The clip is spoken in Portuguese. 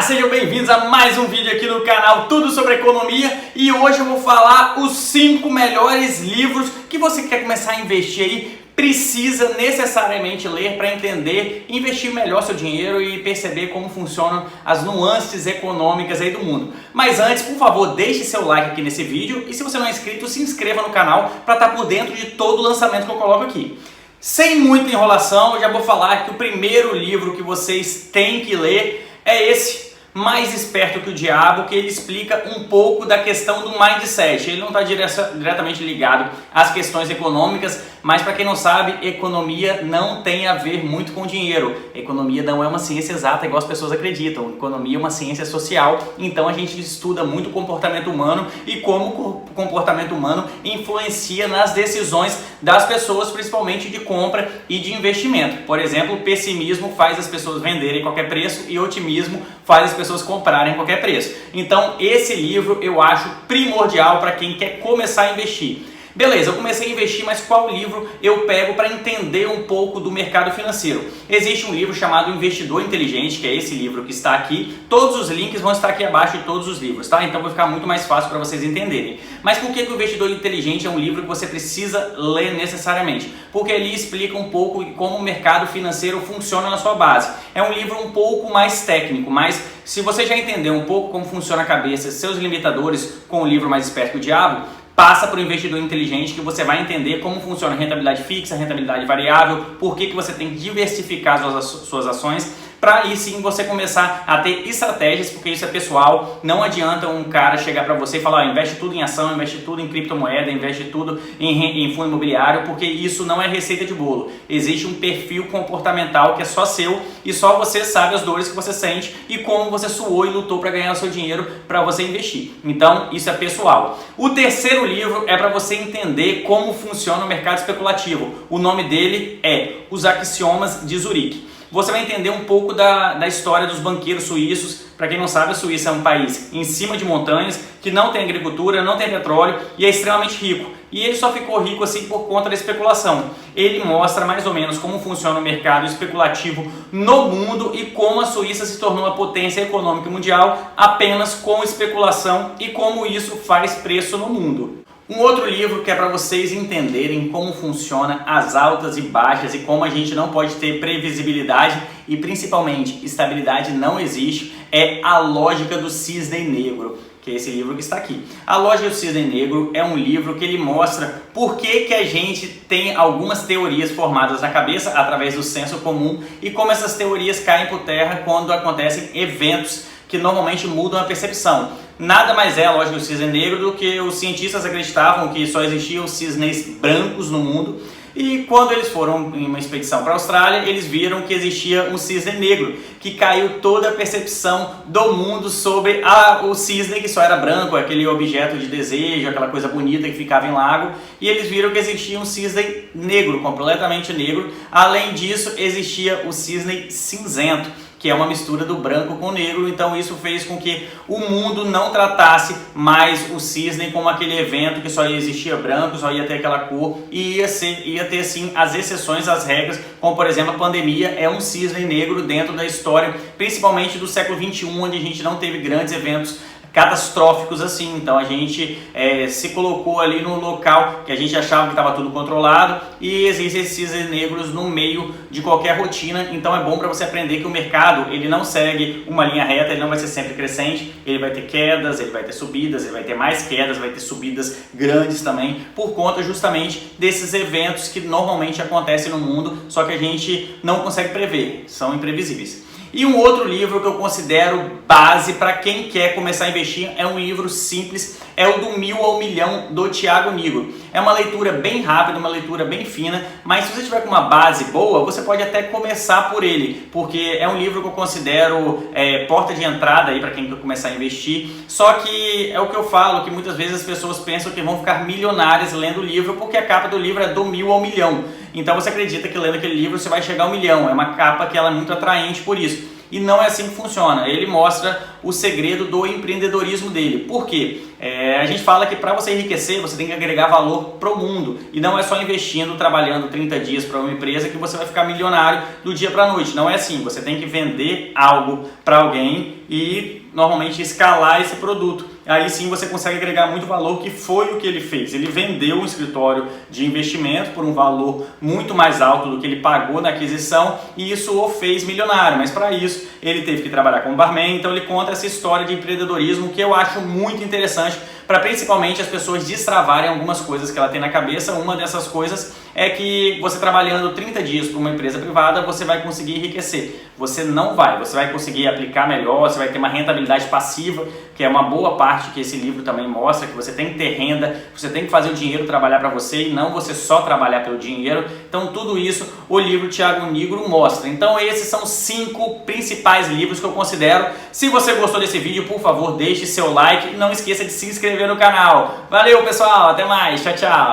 Sejam bem-vindos a mais um vídeo aqui no canal Tudo sobre Economia e hoje eu vou falar os 5 melhores livros que você quer começar a investir aí, precisa necessariamente ler para entender, investir melhor seu dinheiro e perceber como funcionam as nuances econômicas aí do mundo. Mas antes, por favor, deixe seu like aqui nesse vídeo e se você não é inscrito, se inscreva no canal para estar por dentro de todo o lançamento que eu coloco aqui. Sem muita enrolação, eu já vou falar que o primeiro livro que vocês têm que ler é esse, Mais Esperto que o Diabo, que ele explica um pouco da questão do mindset. Ele não está diretamente ligado às questões econômicas, mas para quem não sabe, economia não tem a ver muito com dinheiro. Economia não é uma ciência exata, igual as pessoas acreditam. Economia é uma ciência social, então a gente estuda muito o comportamento humano e como o comportamento humano influencia nas decisões das pessoas, principalmente de compra e de investimento. Por exemplo, o pessimismo faz as pessoas venderem a qualquer preço e o otimismo faz as pessoas comprarem a qualquer preço. Então esse livro eu acho primordial para quem quer começar a investir. Beleza, eu comecei a investir, mas qual livro eu pego para entender um pouco do mercado financeiro? Existe um livro chamado Investidor Inteligente, que é esse livro que está aqui. Todos os links vão estar aqui abaixo de todos os livros, tá? Então vai ficar muito mais fácil para vocês entenderem. Mas por que o Investidor Inteligente é um livro que você precisa ler necessariamente? Porque ele explica um pouco como o mercado financeiro funciona na sua base. É um livro um pouco mais técnico, mas se você já entendeu um pouco como funciona a cabeça, seus limitadores com o livro Mais Esperto que o Diabo, passa para o Investidor Inteligente, que você vai entender como funciona a rentabilidade fixa, a rentabilidade variável, por que você tem que diversificar suas ações, para aí sim você começar a ter estratégias, porque isso é pessoal. Não adianta um cara chegar para você e falar, investe tudo em ação, investe tudo em criptomoeda, investe tudo em fundo imobiliário, porque isso não é receita de bolo. Existe um perfil comportamental que é só seu e só você sabe as dores que você sente e como você suou e lutou para ganhar o seu dinheiro para você investir. Então isso é pessoal. O terceiro livro é para você entender como funciona o mercado especulativo. O nome dele é Os Axiomas de Zurique. Você vai entender um pouco da história dos banqueiros suíços. Para quem não sabe, a Suíça é um país em cima de montanhas, que não tem agricultura, não tem petróleo e é extremamente rico. E ele só ficou rico assim por conta da especulação. Ele mostra mais ou menos como funciona o mercado especulativo no mundo e como a Suíça se tornou uma potência econômica mundial apenas com especulação e como isso faz preço no mundo. Um outro livro que é para vocês entenderem como funciona as altas e baixas e como a gente não pode ter previsibilidade e principalmente estabilidade não existe é A Lógica do Cisne Negro, que é esse livro que está aqui. A Lógica do Cisne Negro é um livro que ele mostra por que a gente tem algumas teorias formadas na cabeça através do senso comum e como essas teorias caem por terra quando acontecem eventos que normalmente mudam a percepção. Nada mais é a lógica do cisne negro do que os cientistas acreditavam que só existiam cisnes brancos no mundo e quando eles foram em uma expedição para a Austrália, eles viram que existia um cisne negro, que caiu toda a percepção do mundo sobre o cisne que só era branco, aquele objeto de desejo, aquela coisa bonita que ficava em lago, e eles viram que existia um cisne negro, completamente negro. Além disso, existia o cisne cinzento, que é uma mistura do branco com o negro, então isso fez com que o mundo não tratasse mais o cisne como aquele evento que só existia branco, só ia ter aquela cor, e ia ter sim as exceções às regras, como por exemplo a pandemia é um cisne negro dentro da história, principalmente do século XXI, onde a gente não teve grandes eventos catastróficos assim. Então a gente se colocou ali no local que a gente achava que estava tudo controlado e existem esses cisnes negros no meio de qualquer rotina. Então é bom para você aprender que o mercado ele não segue uma linha reta, ele não vai ser sempre crescente, ele vai ter quedas, ele vai ter subidas, ele vai ter mais quedas, vai ter subidas grandes também, por conta justamente desses eventos que normalmente acontecem no mundo, só que a gente não consegue prever, são imprevisíveis. E um outro livro que eu considero base para quem quer começar a investir é um livro simples, é o do 1000 ao Milhão, do Thiago Nigro. É uma leitura bem rápida, uma leitura bem fina, mas se você tiver com uma base boa, você pode até começar por ele, porque é um livro que eu considero porta de entrada para quem quer começar a investir. Só que é o que eu falo, que muitas vezes as pessoas pensam que vão ficar milionárias lendo o livro, porque a capa do livro é do 1000 ao milhão. Então você acredita que lendo aquele livro você vai chegar ao milhão, é uma capa que ela é muito atraente por isso. e não é assim que funciona. Ele mostra o segredo do empreendedorismo dele. Por quê? A gente fala que para você enriquecer, você tem que agregar valor para o mundo e não é só investindo, trabalhando 30 dias para uma empresa que você vai ficar milionário do dia para a noite. Não é assim, você tem que vender algo para alguém e normalmente escalar esse produto. Aí sim você consegue agregar muito valor, que foi o que ele fez. Ele vendeu um escritório de investimento por um valor muito mais alto do que ele pagou na aquisição e isso o fez milionário. Mas para isso ele teve que trabalhar como barman, então ele conta essa história de empreendedorismo que eu acho muito interessante para principalmente as pessoas destravarem algumas coisas que ela tem na cabeça. Uma dessas coisas é que você trabalhando 30 dias para uma empresa privada, você vai conseguir enriquecer. Você não vai, você vai conseguir aplicar melhor, você vai ter uma rentabilidade passiva, que é uma boa parte que esse livro também mostra, que você tem que ter renda, você tem que fazer o dinheiro trabalhar para você e não você só trabalhar pelo dinheiro. Então tudo isso o livro Thiago Nigro mostra. Então esses são 5 principais livros que eu considero. Se você gostou desse vídeo, por favor, deixe seu like e não esqueça de se inscrever no canal. Valeu pessoal, até mais, tchau, tchau!